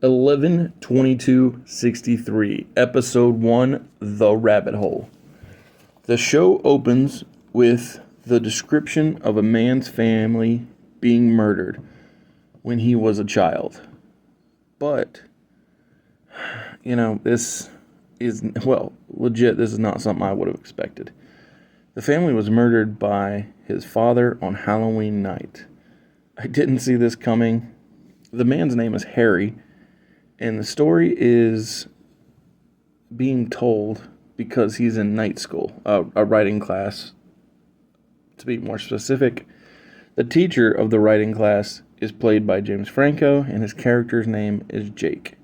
11/22/63, Episode 1, The Rabbit Hole. The show opens with the description of a man's family being murdered when he was a child. But, this is, legit, this is not something I would have expected. The family was murdered by his father on Halloween night. I didn't see this coming. The man's name is Harry, and the story is being told because he's in night school, a writing class. To be more specific, the teacher of the writing class is played by James Franco, and his character's name is Jake.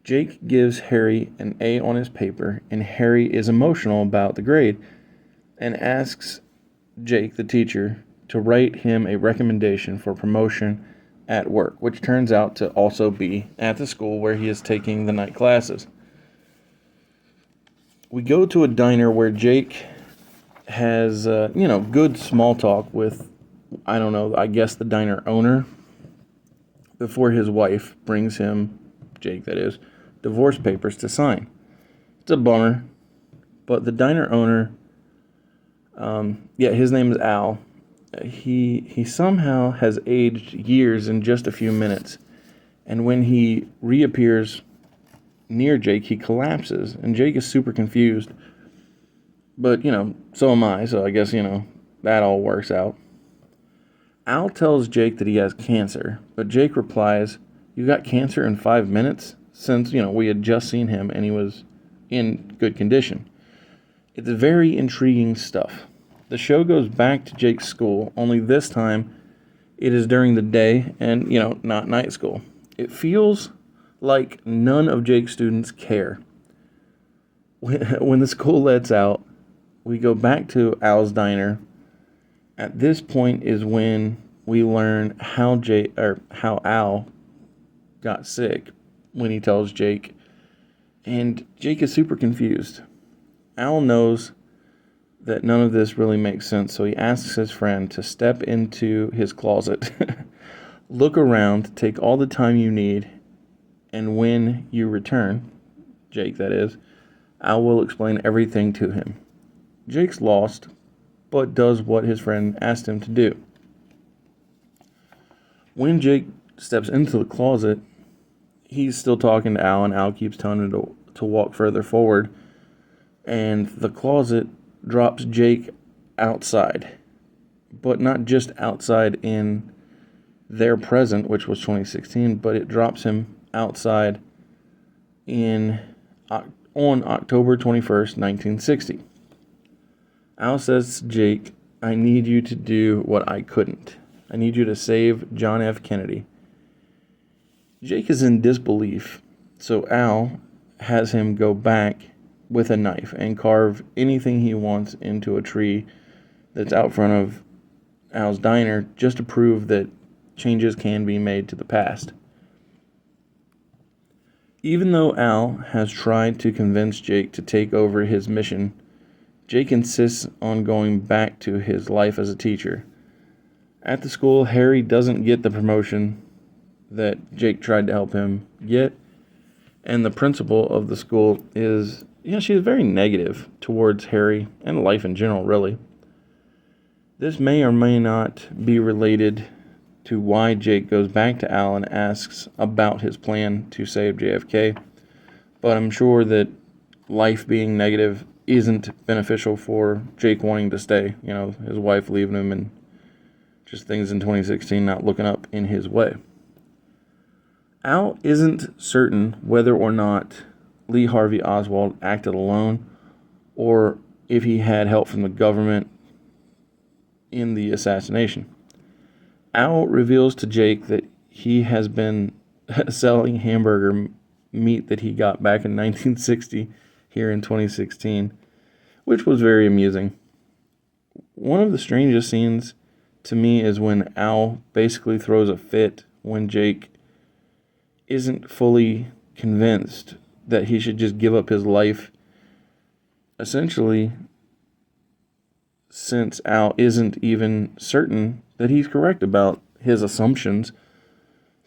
Jake gives Harry an A on his paper, and Harry is emotional about the grade and asks Jake, the teacher, to write him a recommendation for promotion at work, which turns out to also be at the school where he is taking the night classes. We go to a diner where Jake has, good small talk with, I guess the diner owner, before his wife brings him, Jake that is, divorce papers to sign. It's a bummer, but the diner owner, his name is Al. He somehow has aged years in just a few minutes, and when he reappears near Jake, he collapses, and Jake is super confused. But, so am I, so I guess, that all works out. Al tells Jake that he has cancer, but Jake replies, "You got cancer in 5 minutes?" Since, we had just seen him and he was in good condition. It's very intriguing stuff. The show goes back to Jake's school, only this time it is during the day and, not night school. It feels like none of Jake's students care. When the school lets out, we go back to Al's diner. At this point is when we learn how Al got sick when he tells Jake, and Jake is super confused. Al knows that none of this really makes sense, so he asks his friend to step into his closet, look around, take all the time you need, and when you return, Jake that is, Al will explain everything to him. Jake's lost, but does what his friend asked him to do. When Jake steps into the closet, he's still talking to Al, and Al keeps telling him to walk further forward, and the closet drops Jake outside, but not just outside in their present, which was 2016, but it drops him outside on October 21st, 1960. Al says to Jake, "I need you to do what I couldn't. I need you to save John F. Kennedy." Jake is in disbelief, so Al has him go back with a knife and carve anything he wants into a tree that's out front of Al's diner, just to prove that changes can be made to the past. Even though Al has tried to convince Jake to take over his mission, Jake insists on going back to his life as a teacher. At the school, Harry doesn't get the promotion that Jake tried to help him get, and the principal of the school is, she's very negative towards Harry and life in general, really. This may or may not be related to why Jake goes back to Al and asks about his plan to save JFK, but I'm sure that life being negative isn't beneficial for Jake wanting to stay. His wife leaving him and just things in 2016 not looking up in his way. Al isn't certain whether or not Lee Harvey Oswald acted alone or if he had help from the government in the assassination. Al reveals to Jake that he has been selling hamburger meat that he got back in 1960 here in 2016, which was very amusing. One of the strangest scenes to me is when Al basically throws a fit when Jake isn't fully convinced that he should just give up his life, essentially, since Al isn't even certain that he's correct about his assumptions.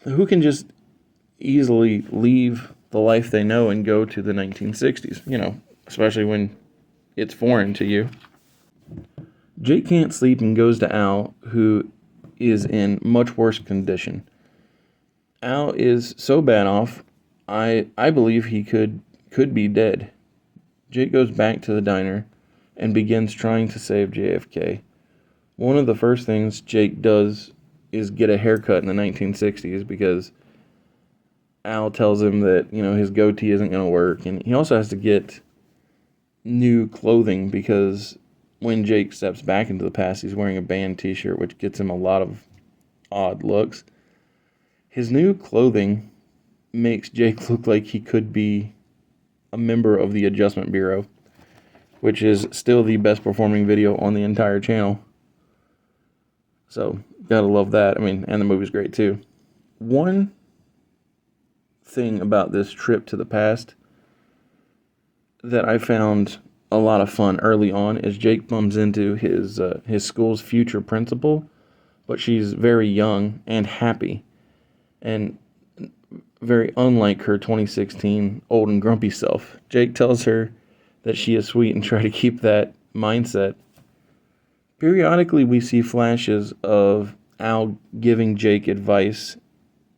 Who can just easily leave the life they know and go to the 1960s, especially when it's foreign to you. Jake can't sleep and goes to Al, who is in much worse condition. Al is so bad off, I believe he could be dead. Jake goes back to the diner and begins trying to save JFK. One of the first things Jake does is get a haircut in the 1960s because Al tells him that, his goatee isn't going to work. And he also has to get new clothing because when Jake steps back into the past, he's wearing a band t-shirt, which gets him a lot of odd looks. His new clothing makes Jake look like he could be a member of the Adjustment Bureau, which is still the best performing video on the entire channel. So, gotta love that. And the movie's great too. One thing about this trip to the past that I found a lot of fun early on is Jake bumps into his school's future principal, but she's very young and happy, and very unlike her 2016 old and grumpy self. Jake tells her that she is sweet and try to keep that mindset. Periodically, we see flashes of Al giving Jake advice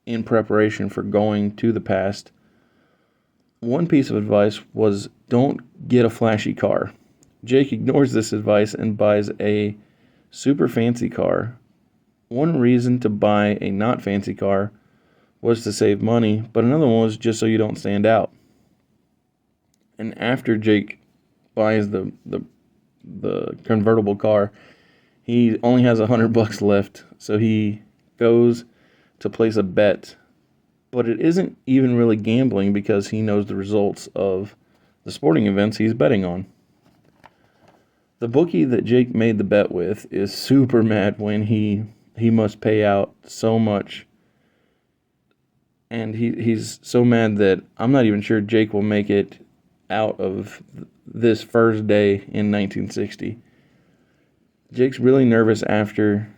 in preparation for going to the past. One piece of advice was don't get a flashy car. Jake ignores this advice and buys a super fancy car. One reason to buy a not fancy car was to save money, but another one was just so you don't stand out. And after Jake buys the convertible car, he only has $100 left, so he goes to place a bet. But it isn't even really gambling because he knows the results of the sporting events he's betting on. The bookie that Jake made the bet with is super mad when he must pay out so much. And he's so mad that I'm not even sure Jake will make it out of this first day in 1960. Jake's really nervous after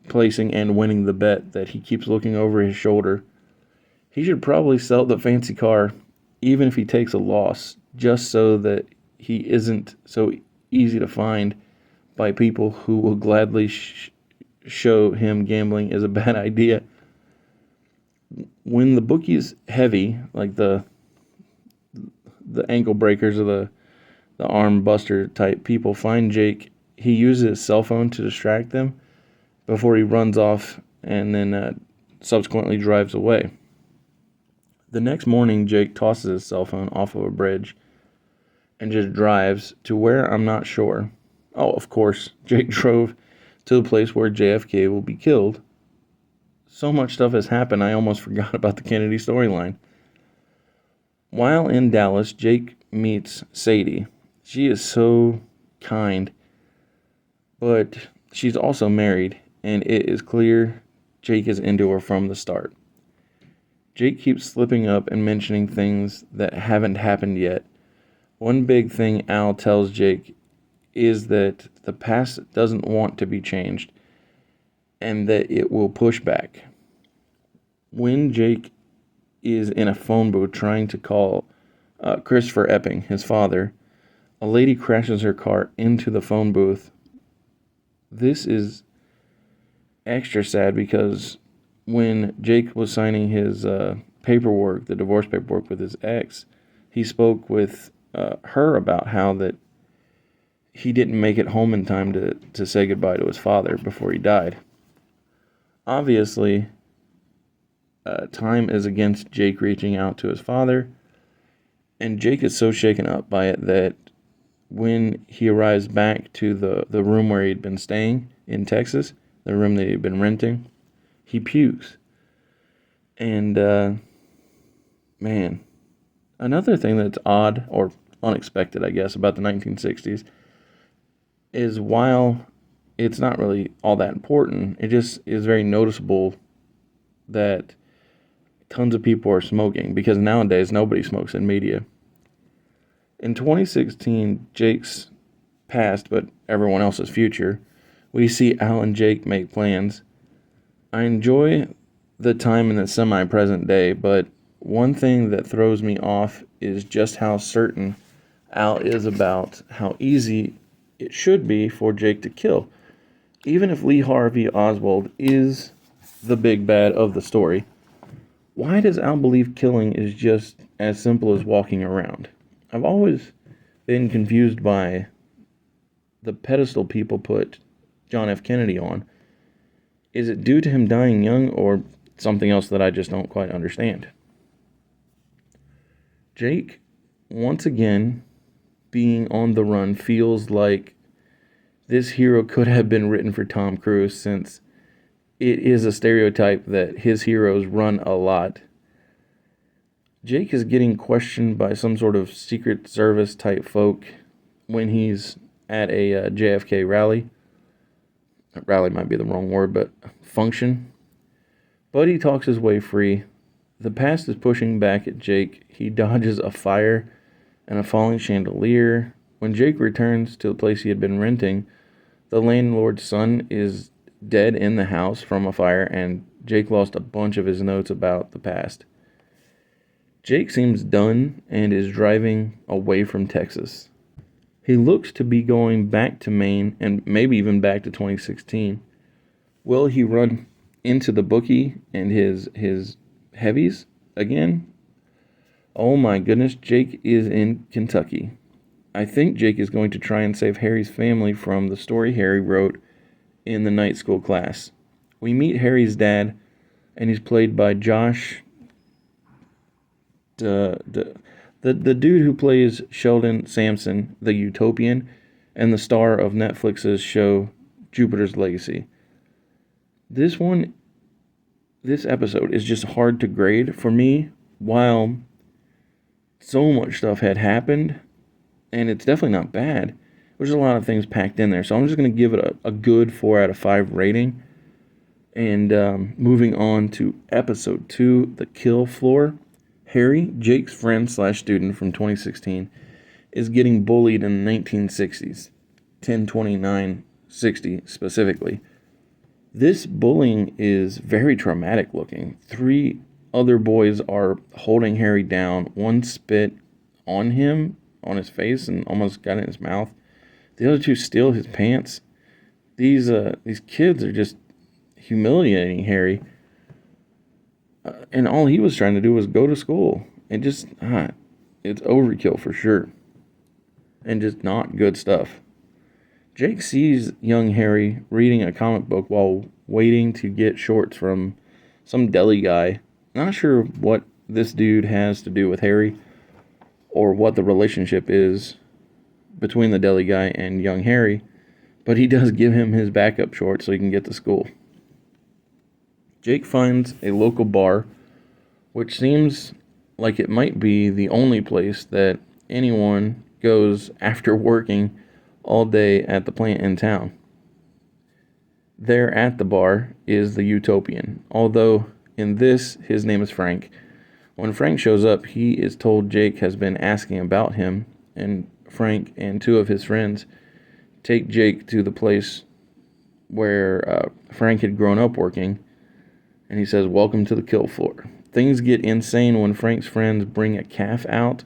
placing and winning the bet that he keeps looking over his shoulder. He should probably sell the fancy car, even if he takes a loss, just so that he isn't so easy to find by people who will gladly show him gambling is a bad idea. When the bookie's heavy, like the ankle breakers or the arm buster type people find Jake, he uses his cell phone to distract them before he runs off and then subsequently drives away. The next morning, Jake tosses his cell phone off of a bridge and just drives to where I'm not sure. Oh, of course, Jake drove to the place where JFK will be killed. So much stuff has happened, I almost forgot about the Kennedy storyline. While in Dallas, Jake meets Sadie. She is so kind, but she's also married, and it is clear Jake is into her from the start. Jake keeps slipping up and mentioning things that haven't happened yet. One big thing Al tells Jake is that the past doesn't want to be changed and that it will push back. When Jake is in a phone booth trying to call Christopher Epping, his father, a lady crashes her car into the phone booth. This is extra sad because when Jake was signing his paperwork, the divorce paperwork with his ex, he spoke with her about how that he didn't make it home in time to say goodbye to his father before he died. Obviously, time is against Jake reaching out to his father, and Jake is so shaken up by it that when he arrives back to the room where he'd been staying in Texas, the room that he'd been renting, he pukes. And, man, another thing that's odd, or unexpected, I guess, about the 1960s is while it's not really all that important, it just is very noticeable that tons of people are smoking, because nowadays nobody smokes in media. In 2016, Jake's past, but everyone else's future, we see Al and Jake make plans. I enjoy the time in the semi-present day, but one thing that throws me off is just how certain Al is about how easy it should be for Jake to kill. Even if Lee Harvey Oswald is the big bad of the story, why does Al believe killing is just as simple as walking around? I've always been confused by the pedestal people put John F. Kennedy on. Is it due to him dying young or something else that I just don't quite understand? Jake, once again, being on the run feels like this hero could have been written for Tom Cruise, since it is a stereotype that his heroes run a lot. Jake is getting questioned by some sort of Secret Service type folk when he's at a JFK rally. Rally might be the wrong word, but function. But he talks his way free. The past is pushing back at Jake. He dodges a fire and a falling chandelier. When Jake returns to the place he had been renting, the landlord's son is dead in the house from a fire, and Jake lost a bunch of his notes about the past. Jake seems done and is driving away from Texas. He looks to be going back to Maine and maybe even back to 2016. Will he run into the bookie and his heavies again? Oh my goodness, Jake is in Kentucky. I think Jake is going to try and save Harry's family from the story Harry wrote in the night school class. We meet Harry's dad, and he's played by Josh, the dude who plays Sheldon Sampson, the Utopian, and the star of Netflix's show Jupiter's Legacy. This episode is just hard to grade for me, while so much stuff had happened, and it's definitely not bad. There's a lot of things packed in there, so I'm just going to give it a good 4 out of 5 rating. And moving on to episode 2, The Kill Floor. Harry, Jake's friend / student from 2016, is getting bullied in the 1960s, 10/29/60 specifically. This bullying is very traumatic looking. 3 other boys are holding Harry down. One spit on him, on his face, and almost got in his mouth. The other 2 steal his pants. These kids are just humiliating Harry. And all he was trying to do was go to school. And just, it's overkill for sure. And just not good stuff. Jake sees young Harry reading a comic book while waiting to get shorts from some deli guy. Not sure what this dude has to do with Harry, or what the relationship is between the deli guy and young Harry, but he does give him his backup shorts so he can get to school. Jake finds a local bar, which seems like it might be the only place that anyone goes after working all day at the plant in town. There at the bar is the Utopian, although in this, his name is Frank. When Frank shows up, he is told Jake has been asking about him, and Frank and 2 of his friends take Jake to the place where Frank had grown up working, and he says, "Welcome to the kill floor." Things get insane when Frank's friends bring a calf out,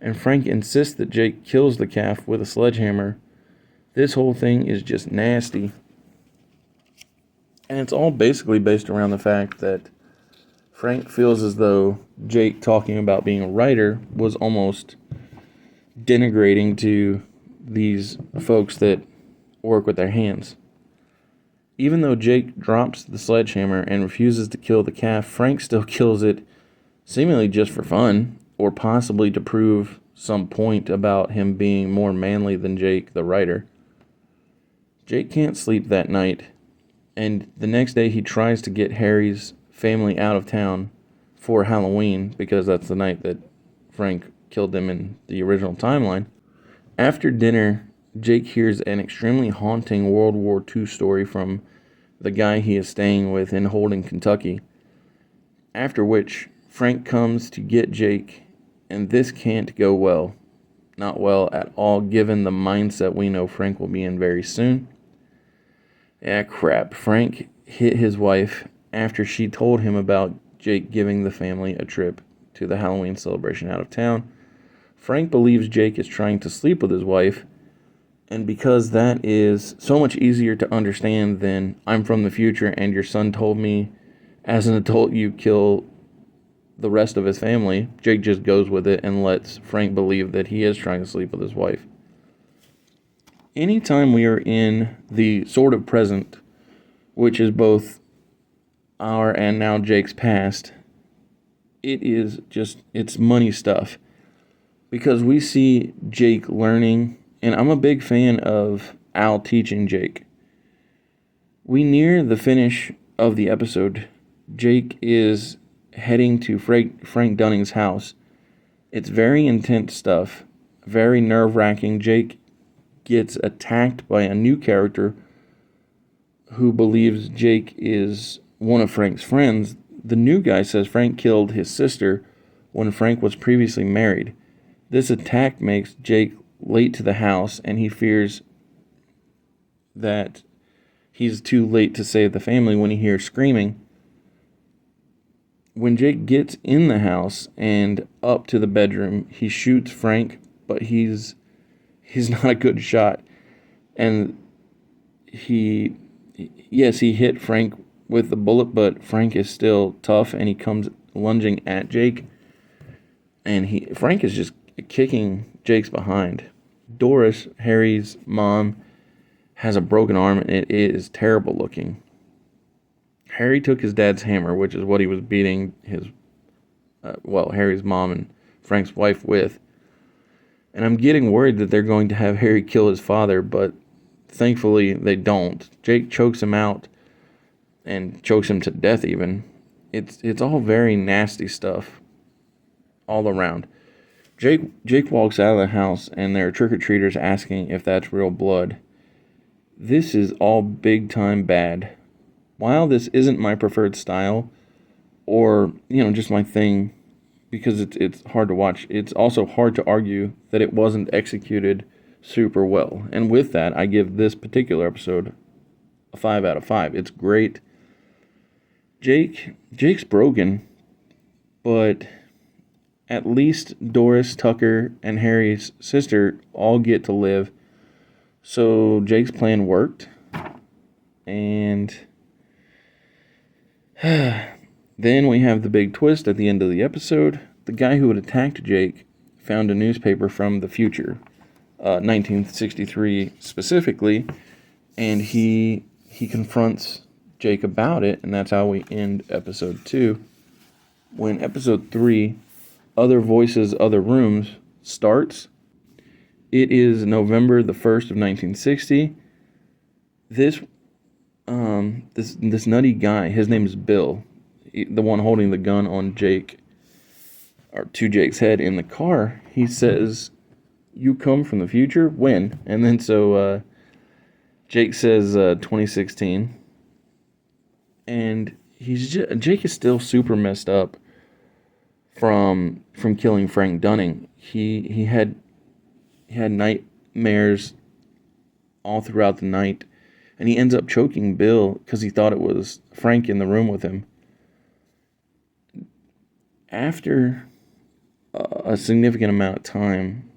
and Frank insists that Jake kills the calf with a sledgehammer. This whole thing is just nasty. And it's all basically based around the fact that Frank feels as though Jake talking about being a writer was almost denigrating to these folks that work with their hands. Even though Jake drops the sledgehammer and refuses to kill the calf, Frank still kills it, seemingly just for fun, or possibly to prove some point about him being more manly than Jake, the writer. Jake can't sleep that night, and the next day he tries to get Harry's family out of town for Halloween, because that's the night that Frank killed them in the original timeline. After dinner, Jake hears an extremely haunting World War II story from the guy he is staying with in Holden, Kentucky. After which, Frank comes to get Jake, and this can't go well. Not well at all, given the mindset we know Frank will be in very soon. Yeah, crap. Frank hit his wife after she told him about Jake giving the family a trip to the Halloween celebration out of town. Frank believes Jake is trying to sleep with his wife, and because that is so much easier to understand than "I'm from the future and your son told me as an adult you kill the rest of his family," Jake just goes with it and lets Frank believe that he is trying to sleep with his wife. Anytime we are in the sort of present, which is both our and now Jake's past, it's money stuff. Because we see Jake learning, and I'm a big fan of Al teaching Jake. We near the finish of the episode. Jake is heading to Frank Dunning's house. It's very intense stuff, very nerve-wracking. Jake gets attacked by a new character who believes Jake is one of Frank's friends. The new guy says Frank killed his sister when Frank was previously married. This attack makes Jake late to the house, and he fears that he's too late to save the family when he hears screaming. When Jake gets in the house and up to the bedroom, he shoots Frank, but he's not a good shot. And he hit Frank with the bullet, but Frank is still tough, and he comes lunging at Jake. And Frank is just kicking Jake's behind. Doris, Harry's mom, has a broken arm, and it is terrible looking. Harry took his dad's hammer, which is what he was beating Harry's mom and Frank's wife with. And I'm getting worried that they're going to have Harry kill his father, but thankfully they don't. Jake chokes him out and chokes him to death even. It's all very nasty stuff all around. Jake walks out of the house, and there are trick-or-treaters asking if that's real blood. This is all big-time bad. While this isn't my preferred style, or, just my thing, because it's hard to watch, it's also hard to argue that it wasn't executed super well. And with that, I give this particular episode a 5 out of 5. It's great. Jake's broken, but at least Doris, Tucker, and Harry's sister all get to live. So Jake's plan worked. And then we have the big twist at the end of the episode. The guy who had attacked Jake found a newspaper from the future, 1963 specifically, and he confronts Jake about it, and that's how we end episode 2. When episode 3, Other Voices, Other Rooms, starts, it is November the 1st of 1960. This nutty guy, his name is Bill, the one holding the gun on Jake, or to Jake's head in the car. He says, "You come from the future? When?" And then so Jake says 2016. And Jake is still super messed up from killing Frank Dunning. He had nightmares all throughout the night. And he ends up choking Bill because he thought it was Frank in the room with him. After a significant amount of time,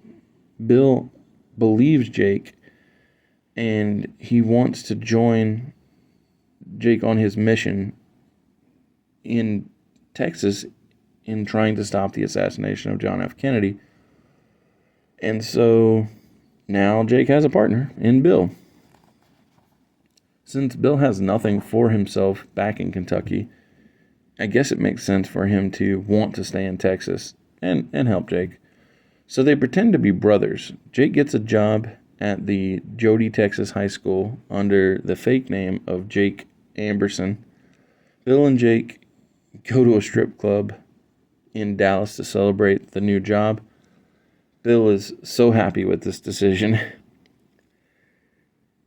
Bill believes Jake, and he wants to join Jake on his mission in Texas in trying to stop the assassination of John F. Kennedy. And so now Jake has a partner in Bill. Since Bill has nothing for himself back in Kentucky, I guess it makes sense for him to want to stay in Texas and help Jake. So they pretend to be brothers. Jake gets a job at the Jody, Texas high school under the fake name of Jake Amberson. Bill and Jake go to a strip club in Dallas to celebrate the new job. Bill is so happy with this decision.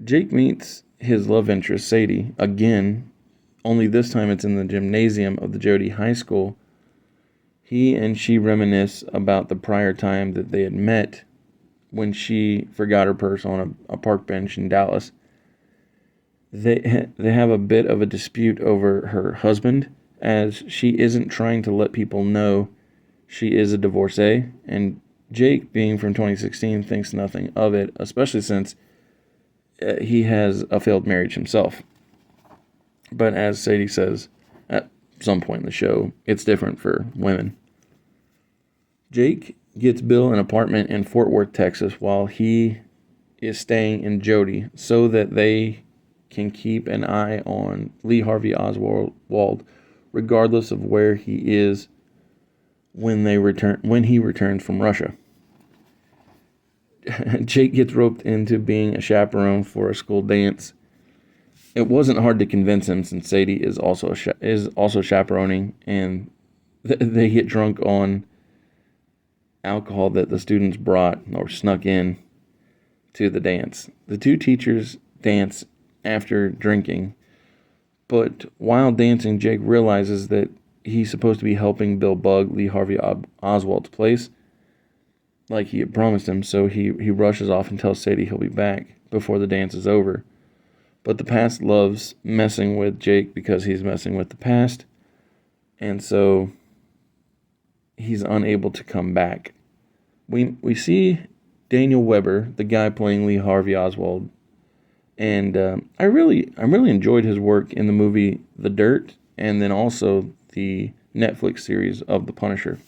Jake meets his love interest, Sadie, again, only this time it's in the gymnasium of the Jody High School. He and she reminisce about the prior time that they had met when she forgot her purse on a park bench in Dallas. They have a bit of a dispute over her husband, as she isn't trying to let people know she is a divorcee, and Jake, being from 2016, thinks nothing of it, especially since he has a failed marriage himself. But as Sadie says at some point in the show, it's different for women. Jake gets Bill an apartment in Fort Worth, Texas, while he is staying in Jody, so that they can keep an eye on Lee Harvey Oswald, regardless of where he is when he returns from Russia. Jake gets roped into being a chaperone for a school dance. It wasn't hard to convince him, since Sadie is also chaperoning, and they get drunk on alcohol that the students brought or snuck in to the dance. The two teachers dance after drinking, but while dancing, Jake realizes that he's supposed to be helping Bill bug Lee Harvey Oswald's place, like he had promised him, so he rushes off and tells Sadie he'll be back before the dance is over. But the past loves messing with Jake because he's messing with the past, and so he's unable to come back. We see Daniel Weber, the guy playing Lee Harvey Oswald, and I really enjoyed his work in the movie The Dirt, and then also the Netflix series of The Punisher.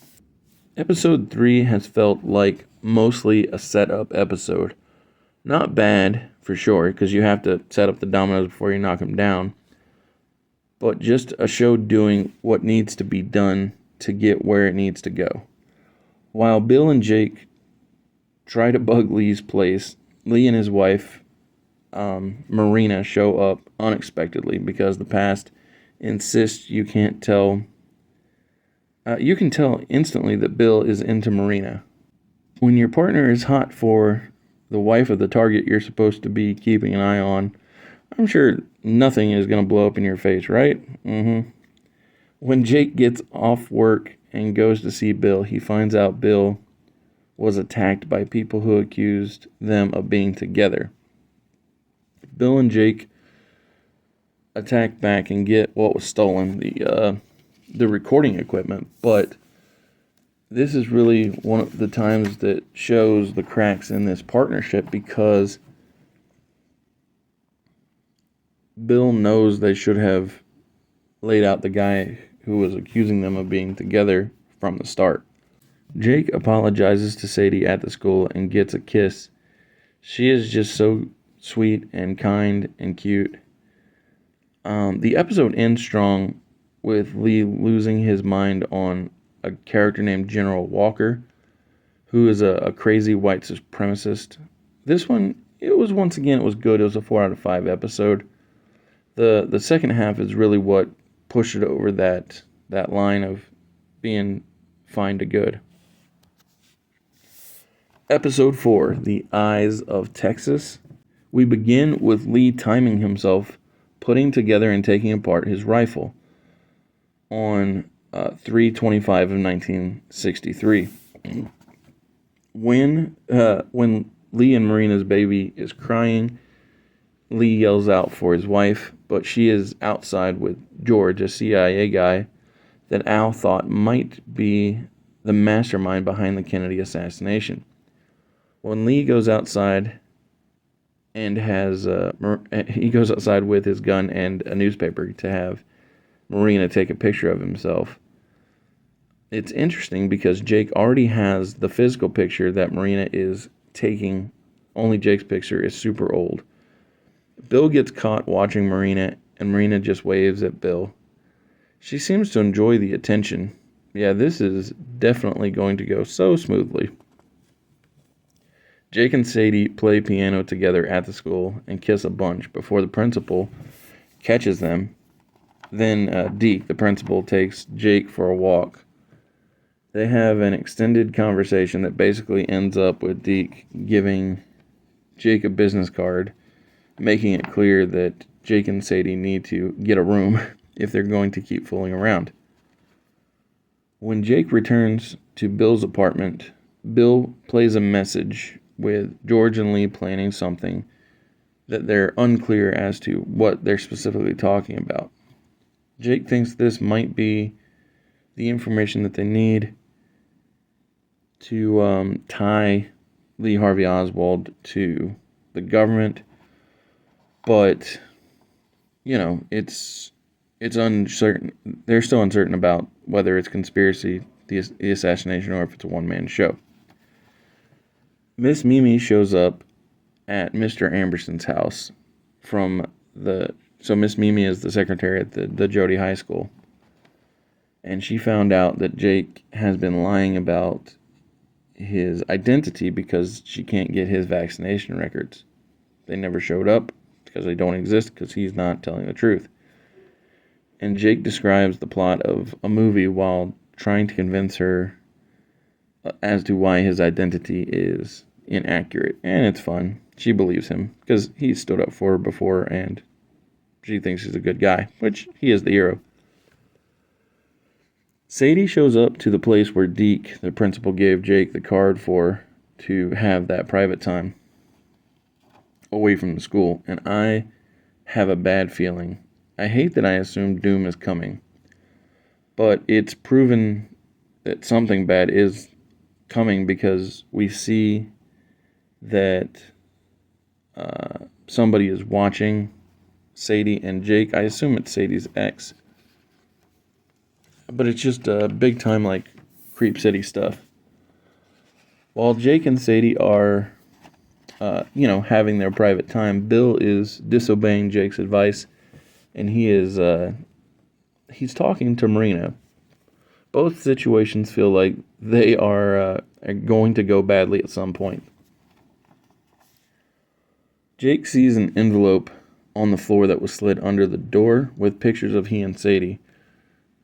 Episode 3 has felt like mostly a setup episode. Not bad, for sure, because you have to set up the dominoes before you knock them down, but just a show doing what needs to be done to get where it needs to go. While Bill and Jake try to bug Lee's place, Lee and his wife, Marina, show up unexpectedly because the past insists you can tell instantly that Bill is into Marina. When your partner is hot for the wife of the target you're supposed to be keeping an eye on, I'm sure nothing is going to blow up in your face, right? When Jake gets off work and goes to see Bill, he finds out Bill was attacked by people who accused them of being together. Bill and Jake attack back and get what was stolen, the recording equipment, but this is really one of the times that shows the cracks in this partnership, because Bill knows they should have laid out the guy who was accusing them of being together from the start. Jake apologizes to Sadie at the school and gets a kiss. She is just so sweet and kind and cute. The episode ends strong with Lee losing his mind on a character named General Walker, who is a crazy white supremacist. This one, it was good. It was a 4 out of 5 episode. The second half is really what pushed it over that line of being fine to good. Episode 4, The Eyes of Texas. We begin with Lee timing himself putting together and taking apart his rifle on 3/25 of 1963. When Lee and Marina's baby is crying, Lee yells out for his wife, but she is outside with George, a CIA guy that Al thought might be the mastermind behind the Kennedy assassination. When Lee goes outside and he goes outside with his gun and a newspaper to have Marina take a picture of himself. It's interesting because Jake already has the physical picture that Marina is taking, only Jake's picture is super old. Bill gets caught watching Marina, and Marina just waves at Bill. She seems to enjoy the attention. Yeah, this is definitely going to go so smoothly. Jake and Sadie play piano together at the school and kiss a bunch before the principal catches them. Then Deke, the principal, takes Jake for a walk. They have an extended conversation that basically ends up with Deke giving Jake a business card, making it clear that Jake and Sadie need to get a room if they're going to keep fooling around. When Jake returns to Bill's apartment, Bill plays a message with George and Lee planning something that they're unclear as to what they're specifically talking about. Jake thinks this might be the information that they need to tie Lee Harvey Oswald to the government, but it's uncertain. They're still uncertain about whether it's conspiracy, the assassination, or if it's a one-man show. Miss Mimi shows up at Mr. Amberson's house so Miss Mimi is the secretary at the Jody High School, and she found out that Jake has been lying about his identity because she can't get his vaccination records. They never showed up because they don't exist because he's not telling the truth. And Jake describes the plot of a movie while trying to convince her as to why his identity is inaccurate. And it's fun. She believes him because he stood up for her before and she thinks he's a good guy, which he is the hero. Sadie shows up to the place where Deke, the principal, gave Jake the card for to have that private time away from the school, and I have a bad feeling. I hate that I assume doom is coming, but it's proven that something bad is coming because we see that somebody is watching Sadie and Jake. I assume it's Sadie's ex, but it's just big time like Creep City stuff. While Jake and Sadie are having their private time, Bill is disobeying Jake's advice, and he's talking to Marina. Both situations feel like they are going to go badly at some point. Jake sees an envelope on the floor that was slid under the door with pictures of he and Sadie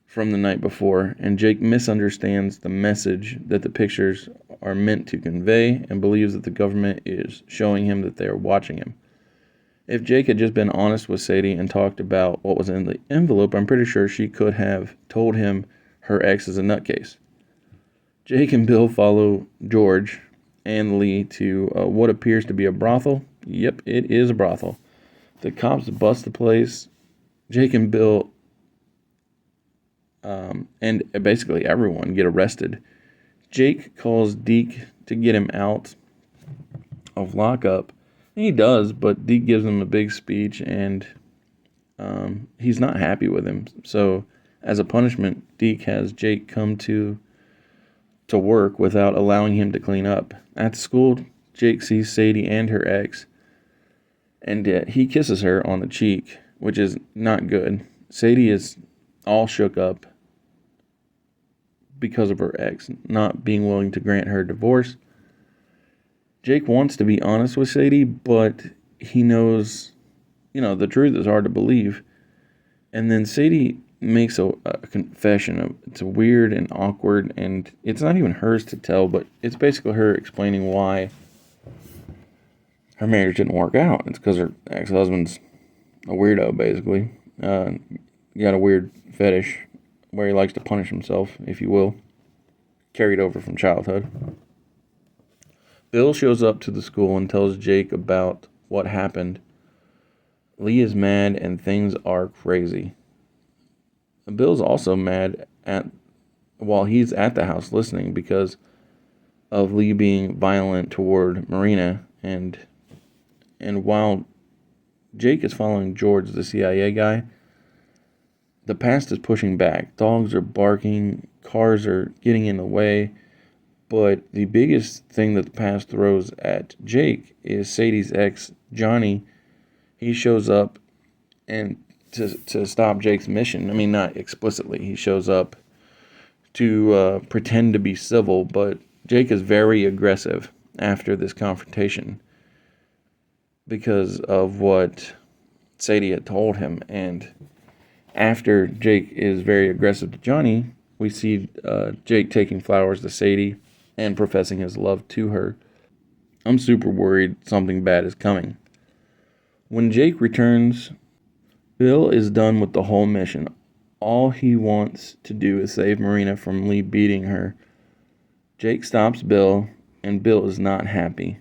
from the night before, and Jake misunderstands the message that the pictures are meant to convey and believes that the government is showing him that they are watching him. If Jake had just been honest with Sadie and talked about what was in the envelope, I'm pretty sure she could have told him her ex is a nutcase. Jake and Bill follow George and Lee to what appears to be a brothel. Yep, it is a brothel. The cops bust the place. Jake and Bill and basically everyone get arrested. Jake calls Deke to get him out of lockup. And he does, but Deke gives him a big speech, and he's not happy with him. So, as a punishment, Deke has Jake come to work without allowing him to clean up. At school, Jake sees Sadie and her ex, and he kisses her on the cheek, which is not good. Sadie is all shook up because of her ex not being willing to grant her divorce. Jake wants to be honest with Sadie, but he knows, the truth is hard to believe. And then Sadie makes a confession. It's weird and awkward, and it's not even hers to tell, but it's basically her explaining why her marriage didn't work out. It's because her ex-husband's a weirdo, basically. Got a weird fetish where he likes to punish himself, if you will, carried over from childhood. Bill shows up to the school and tells Jake about what happened. Lee is mad and things are crazy. Bill's also mad while he's at the house listening because of Lee being violent toward Marina, and while Jake is following George, the CIA guy, the past is pushing back. Dogs are barking, cars are getting in the way, but the biggest thing that the past throws at Jake is Sadie's ex, Johnny. He shows up and to stop Jake's mission. I mean, not explicitly. He shows up to pretend to be civil, but Jake is very aggressive after this confrontation because of what Sadie had told him. And after Jake is very aggressive to Johnny, we see Jake taking flowers to Sadie and professing his love to her. I'm super worried something bad is coming. When Jake returns, Bill is done with the whole mission. All he wants to do is save Marina from Lee beating her. Jake stops Bill, and Bill is not happy.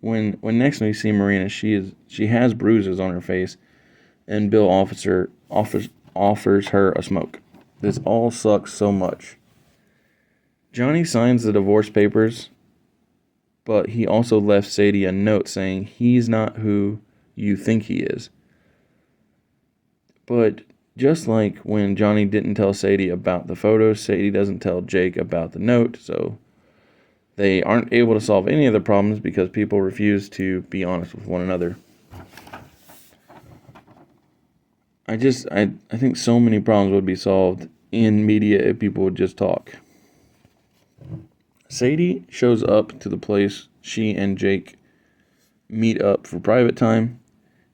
When next we see Marina, she has bruises on her face, and Bill offers her a smoke. This all sucks so much. Johnny signs the divorce papers, but he also left Sadie a note saying he's not who you think he is. But just like when Johnny didn't tell Sadie about the photos, Sadie doesn't tell Jake about the note, so they aren't able to solve any of the problems because people refuse to be honest with one another. I think so many problems would be solved in media if people would just talk. Sadie shows up to the place she and Jake meet up for private time,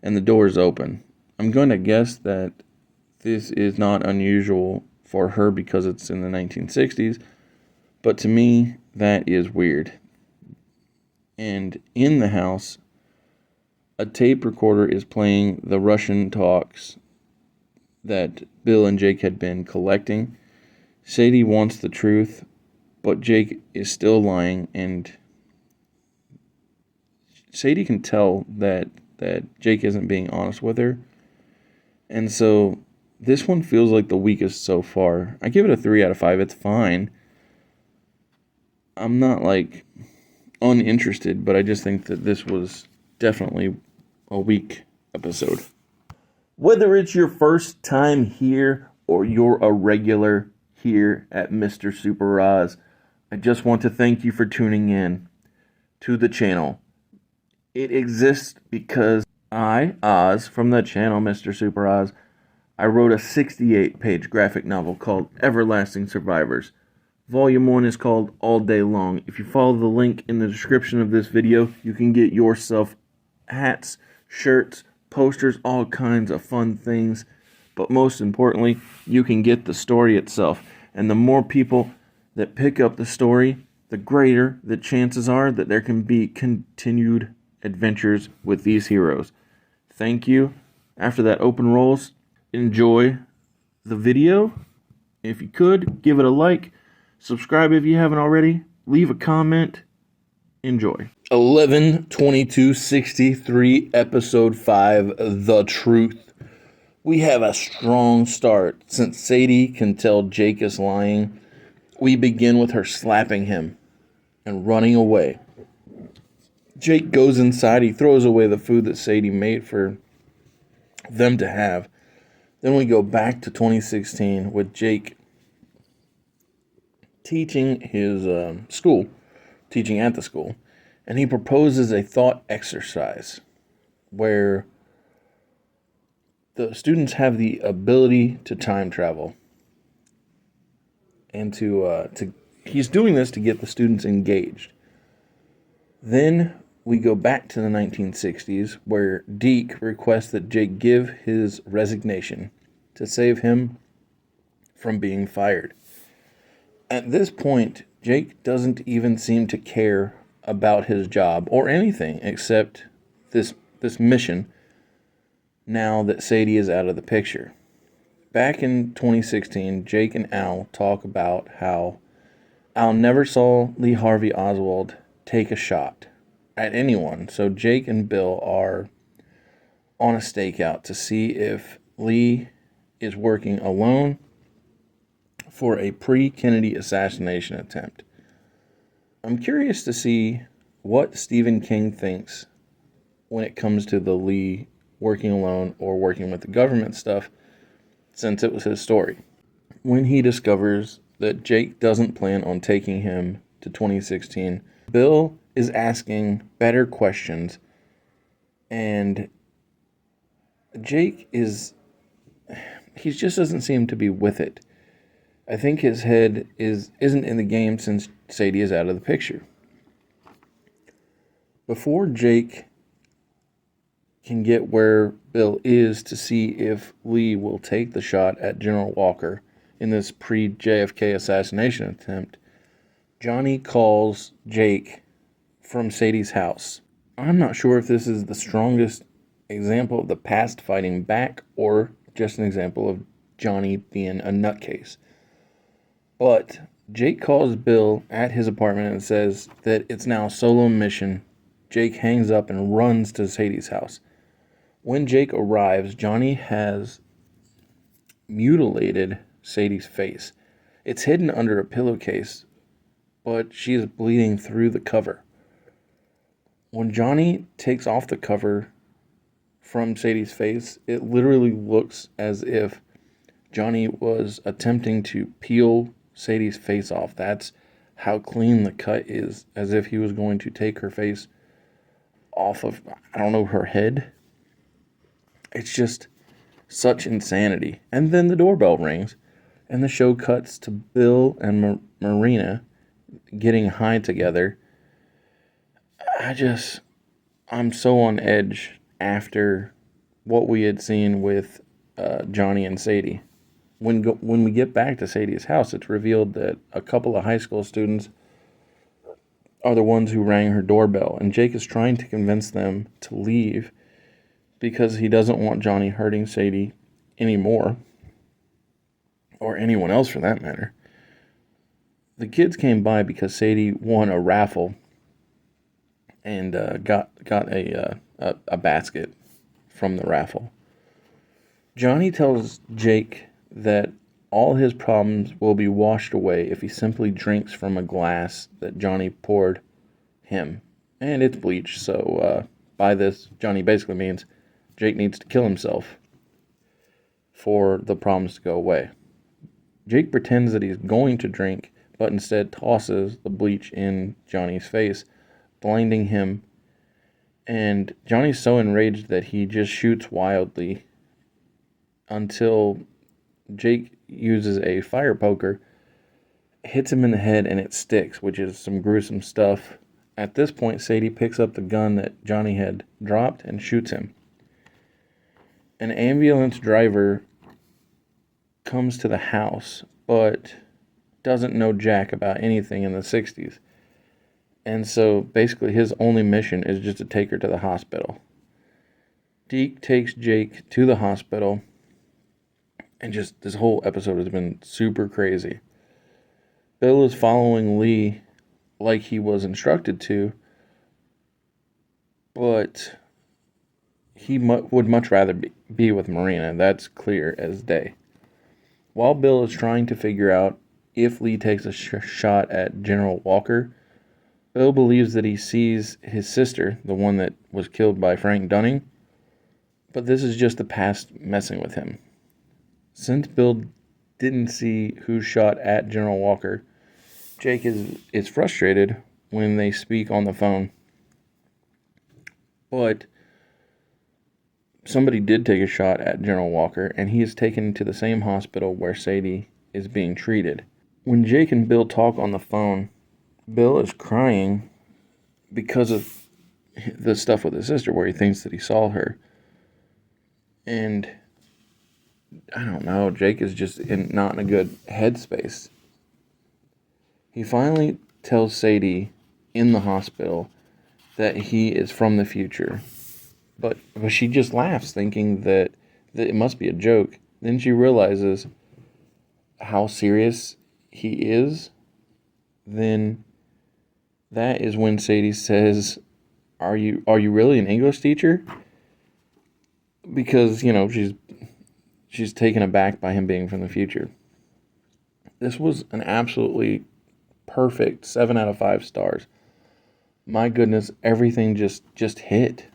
and the door is open. I'm going to guess that this is not unusual for her because it's in the 1960s, but to me, that is weird. And in the house, a tape recorder is playing the Russian talks that Bill and Jake had been collecting. Sadie wants the truth, but Jake is still lying, and Sadie can tell that Jake isn't being honest with her. And so this one feels like the weakest so far. I give it a 3 out of 5. It's fine. I'm not like uninterested, but I just think that this was definitely a weak episode. Whether it's your first time here or you're a regular here at Mr. Super Oz, I just want to thank you for tuning in to the channel. It exists because I, Oz, from the channel Mr. Super Oz, I wrote a 68-page graphic novel called Everlasting Survivors. Volume 1 is called All Day Long. If you follow the link in the description of this video, you can get yourself hats, shirts, posters, all kinds of fun things. But most importantly, you can get the story itself. And the more people that pick up the story, the greater the chances are that there can be continued adventures with these heroes. Thank you. After that open rolls, enjoy the video. If you could, give it a like. Subscribe if you haven't already. Leave a comment. Enjoy. 11/22/63, episode 5, The Truth. We have a strong start. Since Sadie can tell Jake is lying, we begin with her slapping him and running away. Jake goes inside. He throws away the food that Sadie made for them to have. Then we go back to 2016 with Jake teaching his school, teaching at the school, and he proposes a thought exercise where the students have the ability to time travel, and he's doing this to get the students engaged. Then we go back to the 1960s where Deke requests that Jake give his resignation to save him from being fired. At this point, Jake doesn't even seem to care about his job or anything except this mission now that Sadie is out of the picture. Back in 2016, Jake and Al talk about how Al never saw Lee Harvey Oswald take a shot at anyone, so Jake and Bill are on a stakeout to see if Lee is working alone for a pre-Kennedy assassination attempt. I'm curious to see what Stephen King thinks when it comes to the Lee working alone or working with the government stuff, since it was his story. When he discovers that Jake doesn't plan on taking him to 2016, Bill is asking better questions, and Jake he just doesn't seem to be with it. I think his head isn't in the game since Sadie is out of the picture. Before Jake can get where Bill is to see if Lee will take the shot at General Walker in this pre-JFK assassination attempt, Johnny calls Jake from Sadie's house. I'm not sure if this is the strongest example of the past fighting back or just an example of Johnny being a nutcase. But Jake calls Bill at his apartment and says that it's now a solo mission Jake hangs up and runs to Sadie's house. When Jake arrives, Johnny has mutilated Sadie's face. It's hidden under a pillowcase, but she is bleeding through the cover. When Johnny takes off the cover from Sadie's face, it literally looks as if Johnny was attempting to peel Sadie's face off. That's how clean the cut is, as if he was going to take her face off of, I don't know, her head. It's just such insanity. And then the doorbell rings, and the show cuts to Bill and Marina getting high together. I'm so on edge after what we had seen with Johnny and Sadie. When we get back to Sadie's house, it's revealed that a couple of high school students are the ones who rang her doorbell, and Jake is trying to convince them to leave because he doesn't want Johnny hurting Sadie anymore, or anyone else for that matter. The kids came by because Sadie won a raffle and got a basket from the raffle. Johnny tells Jake that all his problems will be washed away if he simply drinks from a glass that Johnny poured him. And it's bleach, so by this, Johnny basically means Jake needs to kill himself for the problems to go away. Jake pretends that he's going to drink, but instead tosses the bleach in Johnny's face, blinding him. And Johnny's so enraged that he just shoots wildly until Jake uses a fire poker, hits him in the head, and it sticks, which is some gruesome stuff. At this point, Sadie picks up the gun that Johnny had dropped and shoots him. An ambulance driver comes to the house, but doesn't know jack about anything in the 60s. And so basically his only mission is just to take her to the hospital. Deke takes Jake to the hospital, and just this whole episode has been super crazy. Bill is following Lee like he was instructed to, but he would much rather be with Marina. That's clear as day. While Bill is trying to figure out if Lee takes a shot at General Walker, Bill believes that he sees his sister, the one that was killed by Frank Dunning, but this is just the past messing with him. Since Bill didn't see who shot at General Walker, Jake is frustrated when they speak on the phone. But somebody did take a shot at General Walker, and he is taken to the same hospital where Sadie is being treated. When Jake and Bill talk on the phone, Bill is crying because of the stuff with his sister, where he thinks that he saw her. And I don't know, Jake is just not in a good headspace. He finally tells Sadie in the hospital that he is from the future. But she just laughs, thinking that it must be a joke. Then she realizes how serious he is. Then that is when Sadie says, Are you really an English teacher? Because, she's taken aback by him being from the future. This was an absolutely perfect 7 out of 5 stars. My goodness, everything just hit.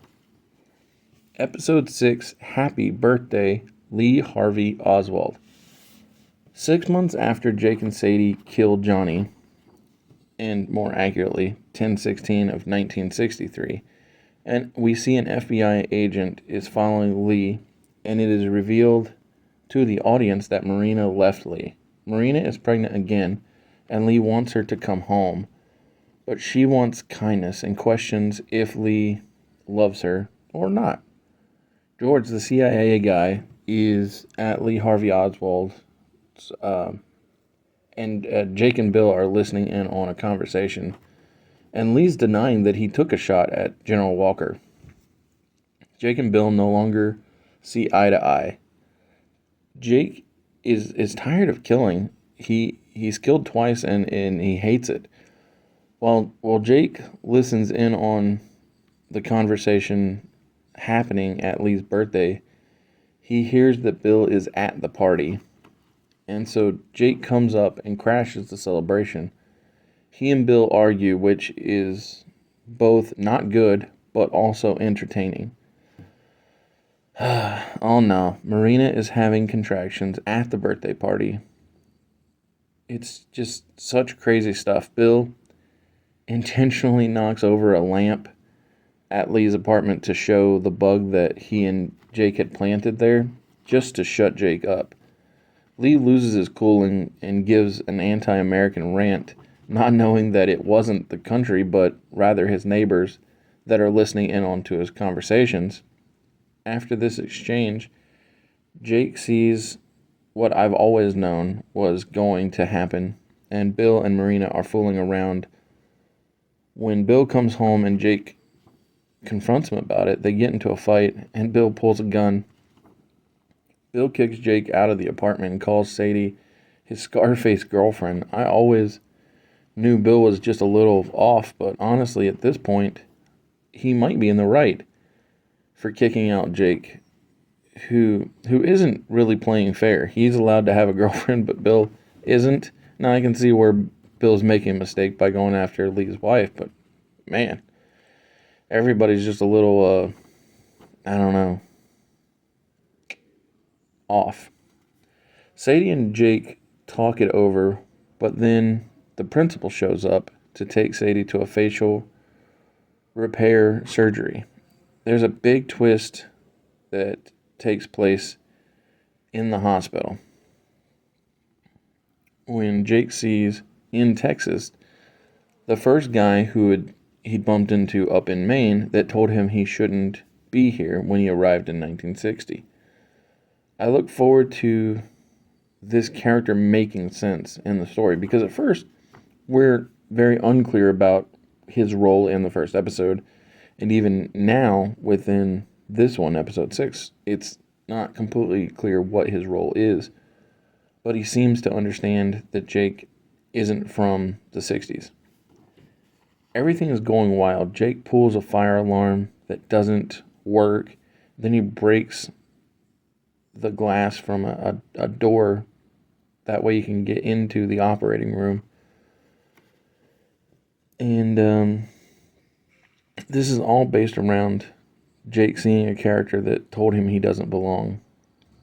Episode 6, Happy Birthday, Lee Harvey Oswald. 6 months after Jake and Sadie killed Johnny, and more accurately, 10/16 of 1963, and we see an FBI agent is following Lee, and it is revealed to the audience that Marina left Lee. Marina is pregnant again, and Lee wants her to come home, but she wants kindness and questions if Lee loves her or not. George, the CIA guy, is at Lee Harvey Oswald's, and Jake and Bill are listening in on a conversation, and Lee's denying that he took a shot at General Walker. Jake and Bill no longer see eye to eye. Jake is tired of killing. He's killed twice and he hates it. While Jake listens in on the conversation happening at Lee's birthday, he hears that Bill is at the party. And so Jake comes up and crashes the celebration. He and Bill argue, which is both not good, but also entertaining. Oh no, Marina is having contractions at the birthday party. It's just such crazy stuff. Bill intentionally knocks over a lamp at Lee's apartment to show the bug that he and Jake had planted there, just to shut Jake up. Lee loses his cool and gives an anti-American rant, not knowing that it wasn't the country, but rather his neighbors that are listening in onto his conversations. After this exchange, Jake sees what I've always known was going to happen, and Bill and Marina are fooling around. When Bill comes home and Jake confronts him about it, they get into a fight, and Bill pulls a gun. Bill kicks Jake out of the apartment and calls Sadie his Scarface girlfriend. I always knew Bill was just a little off, but honestly, at this point, he might be in the right for kicking out Jake, who isn't really playing fair. He's allowed to have a girlfriend, but Bill isn't. Now, I can see where Bill's making a mistake by going after Lee's wife, but man, everybody's just a little, I don't know, off. Sadie and Jake talk it over, but then the principal shows up to take Sadie to a facial repair surgery. There's a big twist that takes place in the hospital when Jake sees in Texas the first guy he'd bumped into up in Maine that told him he shouldn't be here when he arrived in 1960. I look forward to this character making sense in the story, because at first we're very unclear about his role in the first episode, and even now within this one, episode 6, it's not completely clear what his role is, but he seems to understand that Jake isn't from the 60s. Everything is going wild. Jake pulls a fire alarm that doesn't work, then he breaks the glass from a door. That way you can get into the operating room. And this is all based around Jake seeing a character that told him he doesn't belong,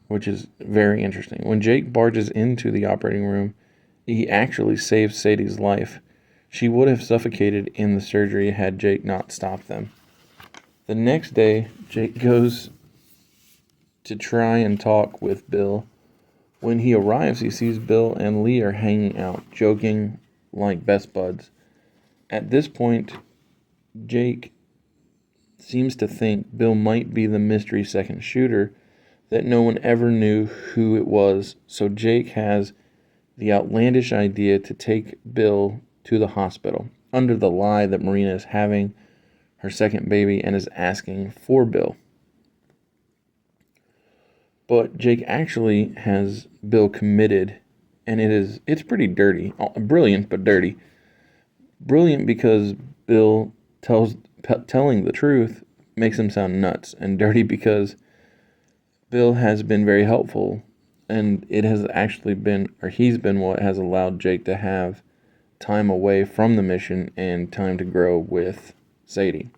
which is very interesting. When Jake barges into the operating room, he actually saves Sadie's life. She would have suffocated in the surgery had Jake not stopped them. The next day, Jake goes to try and talk with Bill. When he arrives, he sees Bill and Lee are hanging out, joking like best buds. At this point, Jake seems to think Bill might be the mystery second shooter, that no one ever knew who it was, so Jake has the outlandish idea to take Bill to the hospital, under the lie that Marina is having her second baby and is asking for Bill. But Jake actually has Bill committed, and it's pretty dirty. Brilliant, but dirty. Brilliant because Bill telling the truth makes him sound nuts, and dirty because Bill has been very helpful, and it has actually been, or he's been what has allowed Jake to have time away from the mission and time to grow with Sadie.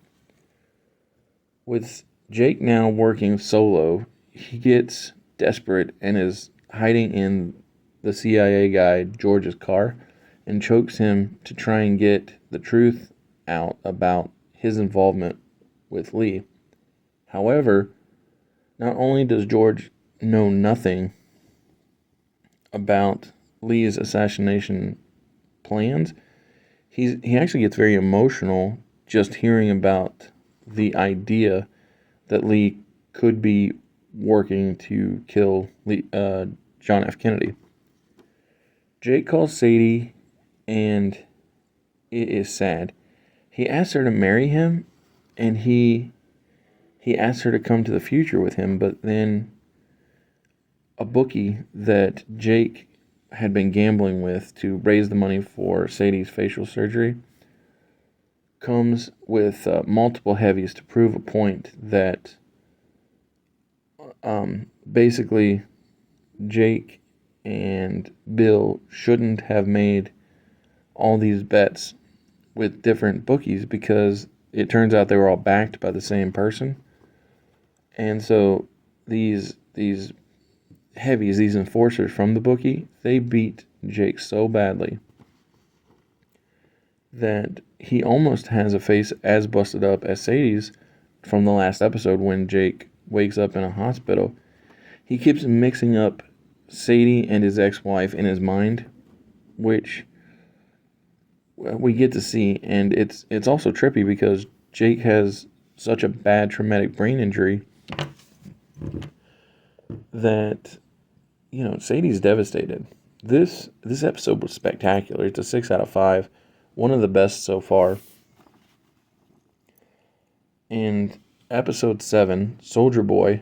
With Jake now working solo, he gets desperate and is hiding in the CIA guy George's car and chokes him to try and get the truth out about his involvement with Lee. However, not only does George know nothing about Lee's assassination plans, he actually gets very emotional just hearing about the idea that Lee could be working to kill John F. Kennedy. Jake calls Sadie, and it is sad. He asks her to marry him, and he asks her to come to the future with him, but then a bookie that Jake had been gambling with to raise the money for Sadie's facial surgery comes with multiple heavies to prove a point that basically Jake and Bill shouldn't have made all these bets with different bookies because it turns out they were all backed by the same person. And so these heavies, these enforcers from the bookie, they beat Jake so badly that he almost has a face as busted up as Sadie's from the last episode when Jake wakes up in a hospital. He keeps mixing up Sadie and his ex-wife in his mind, which we get to see, and it's also trippy because Jake has such a bad traumatic brain injury that, Sadie's devastated. This episode was spectacular. It's a 6 out of 5, one of the best so far. And episode 7, Soldier Boy,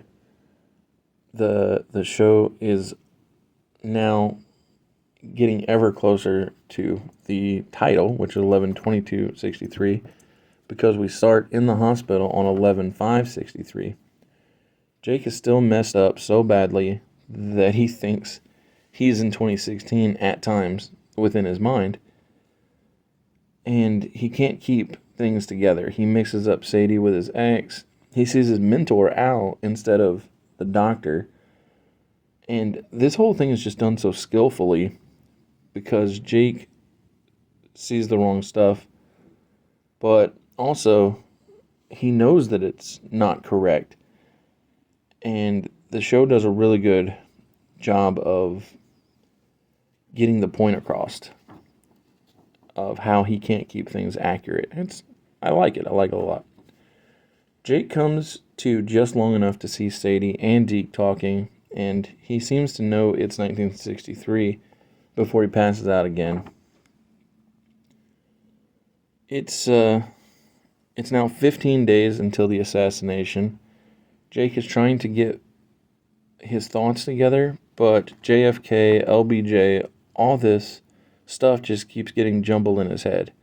the show is now getting ever closer to the title, which is 11/22/63, because we start in the hospital on 11/5/63. Jake is still messed up so badly that he thinks he's in 2016 at times within his mind, and he can't keep things together. He mixes up Sadie with his ex. He sees his mentor, Al, instead of the doctor. And this whole thing is just done so skillfully because Jake sees the wrong stuff, but also he knows that it's not correct. And the show does a really good job of getting the point across of how he can't keep things accurate. I like it. I like it a lot. Jake comes to just long enough to see Sadie and Deke talking, and he seems to know it's 1963 before he passes out again. It's now 15 days until the assassination. Jake is trying to get his thoughts together, but JFK, LBJ, all this stuff just keeps getting jumbled in his head.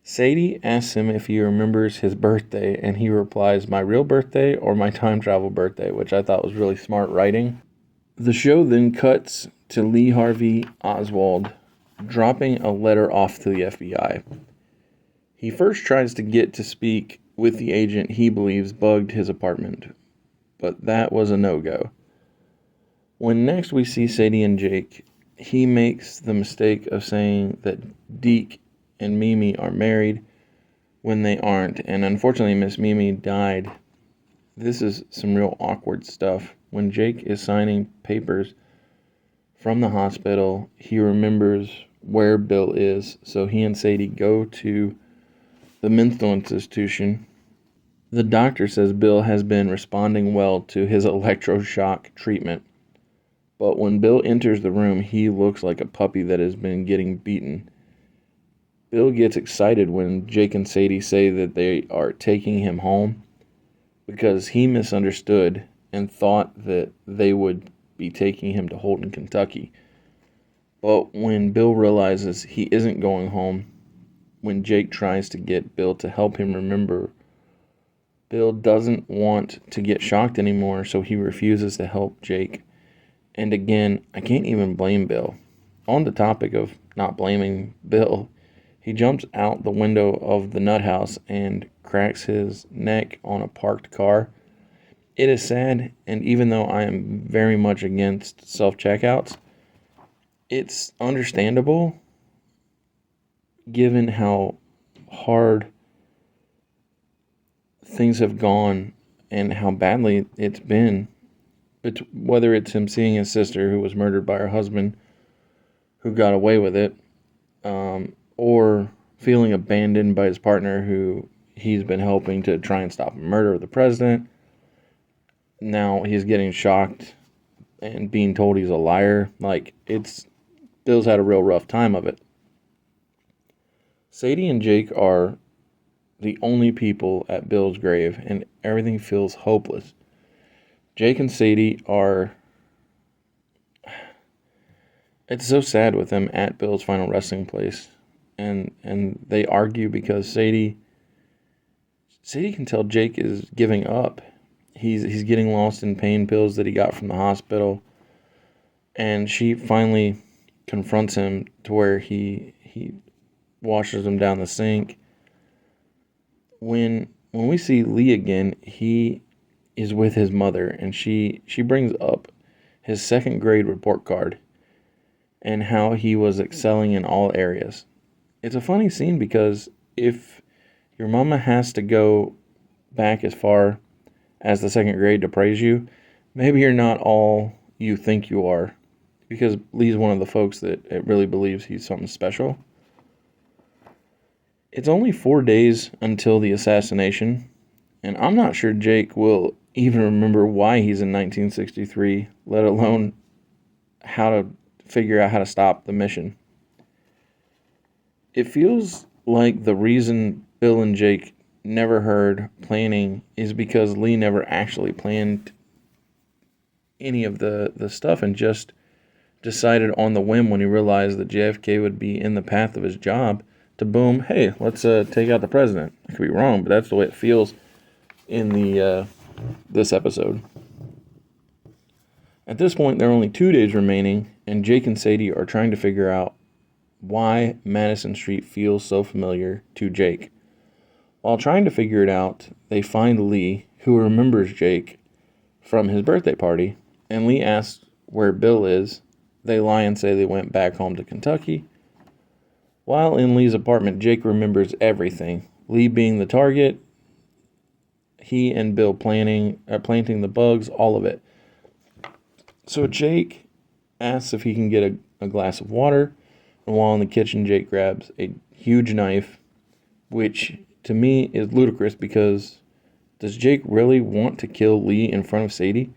Sadie asks him if he remembers his birthday, and he replies, "My real birthday or my time travel birthday," which I thought was really smart writing. The show then cuts to Lee Harvey Oswald dropping a letter off to the FBI. He first tries to get to speak with the agent he believes bugged his apartment, but that was a no-go. When next we see Sadie and Jake, he makes the mistake of saying that Deke and Mimi are married when they aren't, and unfortunately Miss Mimi died. This is some real awkward stuff. When Jake is signing papers from the hospital, he remembers where Bill is, so he and Sadie go to the mental institution. The doctor says Bill has been responding well to his electroshock treatment, but when Bill enters the room, he looks like a puppy that has been getting beaten. Bill gets excited when Jake and Sadie say that they are taking him home because he misunderstood and thought that they would be taking him to Holton, Kentucky. But when Bill realizes he isn't going home, when Jake tries to get Bill to help him remember, Bill doesn't want to get shocked anymore, so he refuses to help Jake. And again, I can't even blame Bill. On the topic of not blaming Bill, he jumps out the window of the nut house and cracks his neck on a parked car. It is sad, and even though I am very much against self-checkouts, it's understandable given how hard things have gone and how badly it's been. Whether it's him seeing his sister who was murdered by her husband, who got away with it, or feeling abandoned by his partner who he's been helping to try and stop a murder of the president. Now he's getting shocked and being told he's a liar. Bill's had a real rough time of it. Sadie and Jake are the only people at Bill's grave, and everything feels hopeless. Jake and Sadie are... It's so sad with them at Bill's final resting place. and they argue because Sadie can tell Jake is giving up. He's getting lost in pain pills that he got from the hospital, and she finally confronts him to where he washes him down the sink. When we see Lee again, he is with his mother, and she brings up his second grade report card and how he was excelling in all areas. It's a funny scene because if your mama has to go back as far as the second grade to praise you, maybe you're not all you think you are, because Lee's one of the folks that it really believes he's something special. It's only 4 days until the assassination, and I'm not sure Jake will even remember why he's in 1963, let alone how to figure out how to stop the mission. It feels like the reason Bill and Jake never heard planning is because Lee never actually planned any of the stuff and just decided on the whim when he realized that JFK would be in the path of his job to boom, hey, let's take out the president. I could be wrong, but that's the way it feels in the this episode. At this point, there are only 2 days remaining, and Jake and Sadie are trying to figure out why Madison Street feels so familiar to Jake. While trying to figure it out, they find Lee, who remembers Jake from his birthday party, and Lee asks where Bill is. They lie and say they went back home to Kentucky. While in Lee's apartment, Jake remembers everything. Lee being the target, he and Bill planting the bugs, all of it. So Jake asks if he can get a glass of water, and while in the kitchen, Jake grabs a huge knife, which to me is ludicrous because does Jake really want to kill Lee in front of Sadie?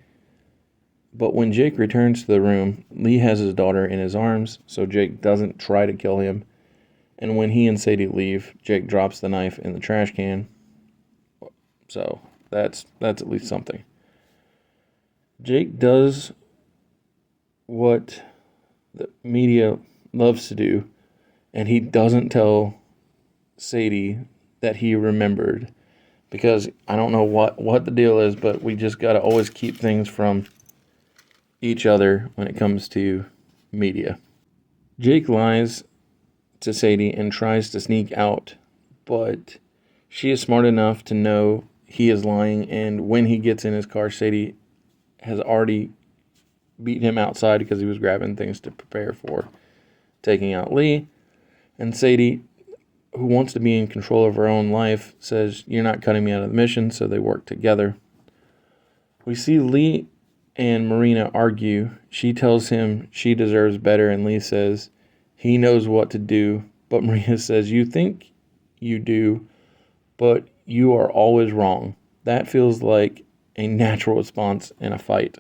But when Jake returns to the room, Lee has his daughter in his arms, so Jake doesn't try to kill him. And when he and Sadie leave, Jake drops the knife in the trash can. So that's at least something. Jake does what the media loves to do, and he doesn't tell Sadie that he remembered, because I don't know what the deal is, but we just got to always keep things from each other when it comes to media. Jake lies to Sadie and tries to sneak out, but she is smart enough to know he is lying, and when he gets in his car, Sadie has already beat him outside because he was grabbing things to prepare for taking out Lee. And Sadie, who wants to be in control of her own life, says, "You're not cutting me out of the mission," so they work together. We see Lee and Marina argue. She tells him she deserves better, and Lee says he knows what to do, but Marina says, "You think you do, but you are always wrong." That feels like a natural response in a fight,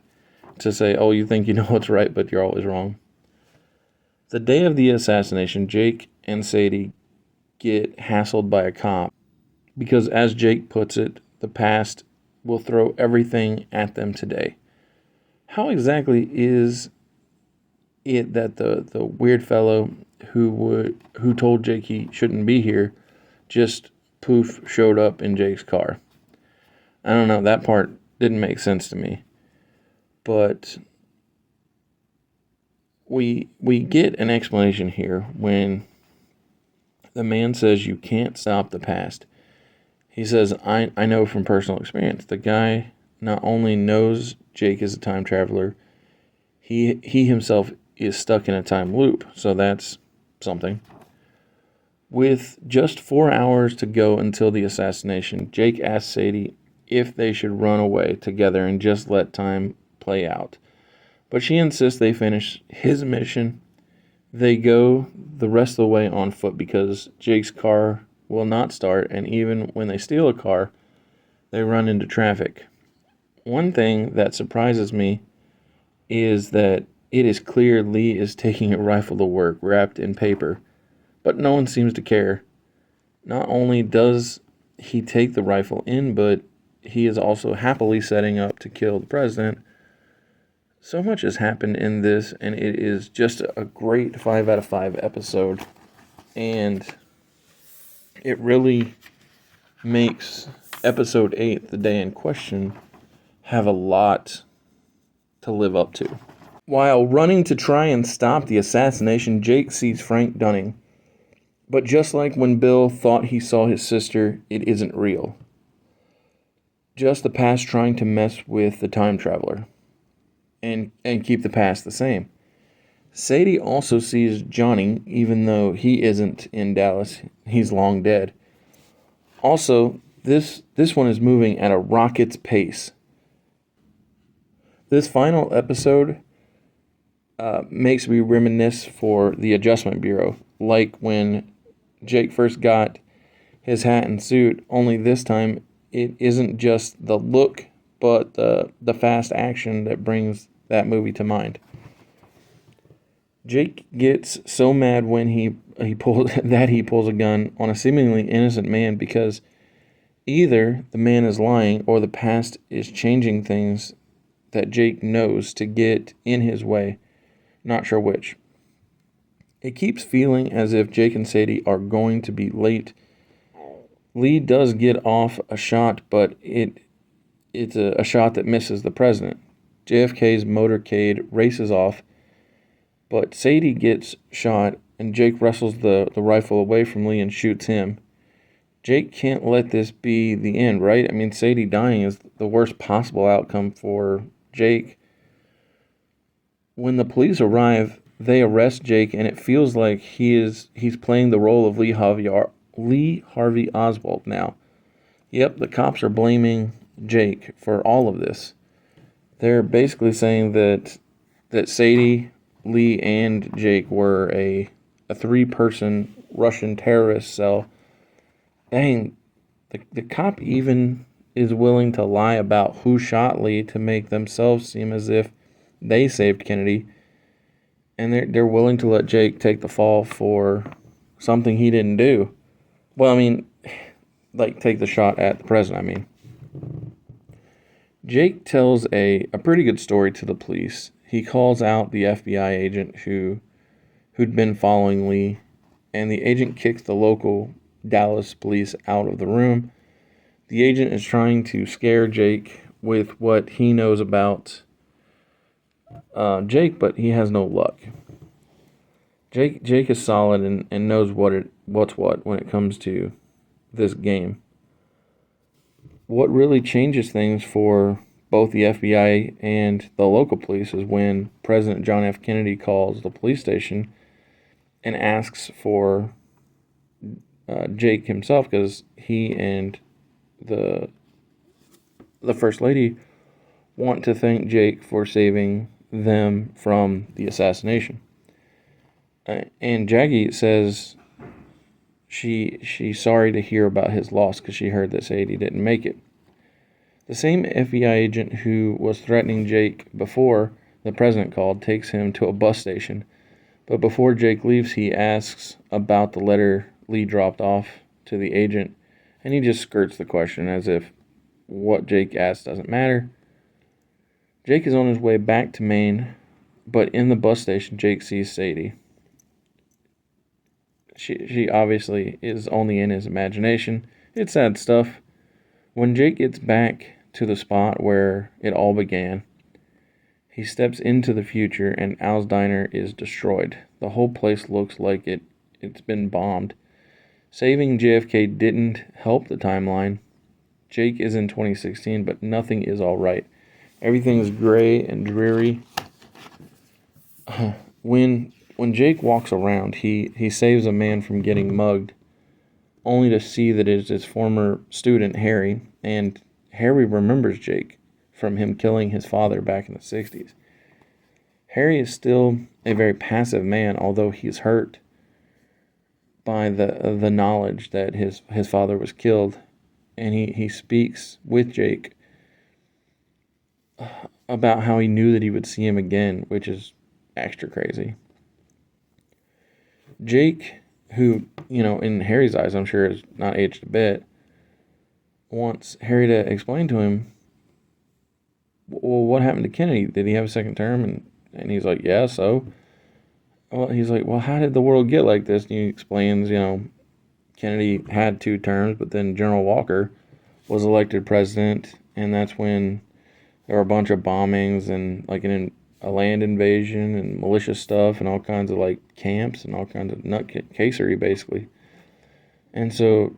to say, "Oh, you think you know what's right, but you're always wrong." The day of the assassination, Jake and Sadie get hassled by a cop because, as Jake puts it, the past will throw everything at them today. How exactly is it that the weird fellow who told Jake he shouldn't be here just poof showed up in Jake's car? I don't know, that part didn't make sense to me. But we get an explanation here when the man says you can't stop the past. He says, I know from personal experience. The guy not only knows Jake is a time traveler, he himself is stuck in a time loop, so that's something. With just 4 hours to go until the assassination, Jake asks Sadie if they should run away together and just let time play out. But she insists they finish his mission. They go the rest of the way on foot because Jake's car will not start, and even when they steal a car, they run into traffic. One thing that surprises me is that it is clear Lee is taking a rifle to work wrapped in paper, but no one seems to care. Not only does he take the rifle in, but he is also happily setting up to kill the president. So much has happened in this, and it is just a great 5 out of 5 episode. And it really makes episode 8, The Day in Question, have a lot to live up to. While running to try and stop the assassination, Jake sees Frank Dunning. But just like when Bill thought he saw his sister, it isn't real. Just the past trying to mess with the time traveler and keep the past the same. Sadie also sees Johnny, even though he isn't in Dallas. He's long dead. Also, this one is moving at a rocket's pace. This final episode makes me reminisce for the Adjustment Bureau, like when Jake first got his hat and suit, only this time it isn't just the look, but the fast action that brings that movie to mind. Jake gets so mad when he pulls a gun on a seemingly innocent man because either the man is lying or the past is changing things that Jake knows to get in his way. Not sure which. It keeps feeling as if Jake and Sadie are going to be late. Lee does get off a shot, but it's a shot that misses the president. JFK's motorcade races off, but Sadie gets shot, and Jake wrestles the rifle away from Lee and shoots him. Jake can't let this be the end, right? I mean, Sadie dying is the worst possible outcome for Jake. When the police arrive, they arrest Jake, and it feels like he's playing the role of Lee Harvey Oswald now. Yep, the cops are blaming Jake for all of this. They're basically saying that Sadie, Lee, and Jake were a 3-person Russian terrorist cell. Dang, the cop even is willing to lie about who shot Lee to make themselves seem as if they saved Kennedy. And they're willing to let Jake take the fall for something he didn't do. Well, I mean, like take the shot at the president, I mean. Jake tells a pretty good story to the police. He calls out the FBI agent who'd been following Lee, and the agent kicks the local Dallas police out of the room. The agent is trying to scare Jake with what he knows about Jake, but he has no luck. Jake is solid and knows what's what when it comes to this game. What really changes things for both the FBI and the local police is when President John F. Kennedy calls the police station and asks for Jake himself, because he and the First Lady want to thank Jake for saving them from the assassination. And Jackie says she's sorry to hear about his loss because she heard that Sadie didn't make it. The same FBI agent who was threatening Jake before the president called takes him to a bus station. But before Jake leaves, he asks about the letter Lee dropped off to the agent, and he just skirts the question as if what Jake asked doesn't matter. Jake is on his way back to Maine, but in the bus station, Jake sees Sadie. She obviously is only in his imagination. It's sad stuff. When Jake gets back to the spot where it all began, he steps into the future and Al's Diner is destroyed. The whole place looks like it's been bombed. Saving JFK didn't help the timeline. Jake is in 2016, but nothing is all right. Everything is gray and dreary. When Jake walks around, he saves a man from getting mugged, only to see that it is his former student, Harry, and Harry remembers Jake from him killing his father back in the 60s. Harry is still a very passive man, although he is hurt by the knowledge that his father was killed, and he speaks with Jake about how he knew that he would see him again, which is extra crazy. Jake, who, in Harry's eyes, I'm sure has not aged a bit, wants Harry to explain to him, well, what happened to Kennedy? Did he have a second term? And he's like, yeah, so. well, he's like, well, how did the world get like this? And he explains, Kennedy had 2 terms, but then General Walker was elected president, and that's when there were a bunch of bombings and like a land invasion and malicious stuff and all kinds of like camps and all kinds of nutcasery basically. And so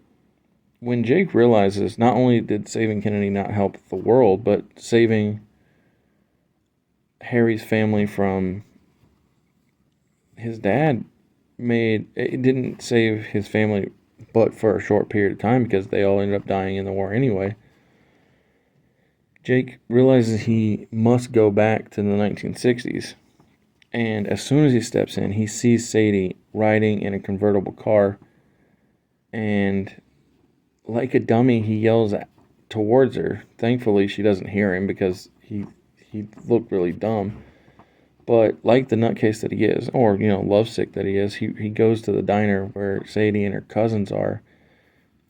when Jake realizes not only did saving Kennedy not help the world, but saving Harry's family from his dad made it didn't save his family but for a short period of time because they all ended up dying in the war anyway. Jake realizes he must go back to the 1960s, and as soon as he steps in, he sees Sadie riding in a convertible car, and like a dummy, he yells towards her. Thankfully, she doesn't hear him because he looked really dumb. But like the nutcase that he is, or lovesick that he is, he goes to the diner where Sadie and her cousins are,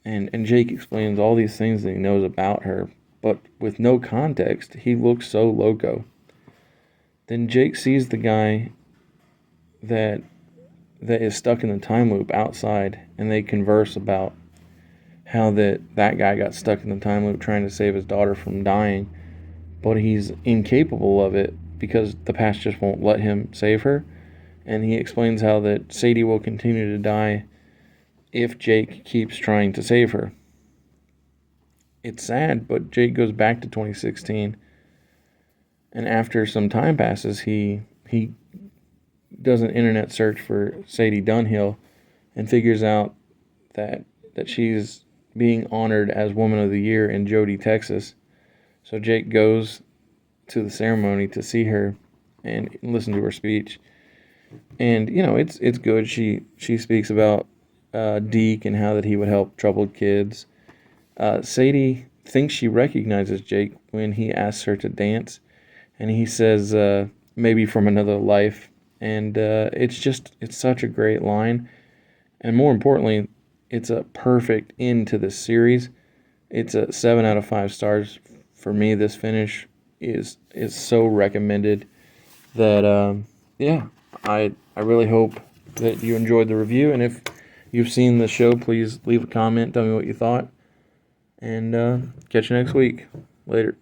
and Jake explains all these things that he knows about her, but with no context, he looks so loco. Then Jake sees the guy that is stuck in the time loop outside, and they converse about how that guy got stuck in the time loop trying to save his daughter from dying, but he's incapable of it because the past just won't let him save her. And he explains how that Sadie will continue to die if Jake keeps trying to save her. It's sad, but Jake goes back to 2016, and after some time passes, he does an internet search for Sadie Dunhill and figures out that she's being honored as Woman of the Year in Jody, Texas. So Jake goes to the ceremony to see her and listen to her speech. And it's good. She speaks about Deke and how that he would help troubled kids. Sadie thinks she recognizes Jake when he asks her to dance, and he says maybe from another life. And it's such a great line, and more importantly, it's a perfect end to this series. It's a 7 out of 5 stars for me. This finish is so recommended that yeah, I really hope that you enjoyed the review, and if you've seen the show, please leave a comment, tell me what you thought, and catch you next week. Later.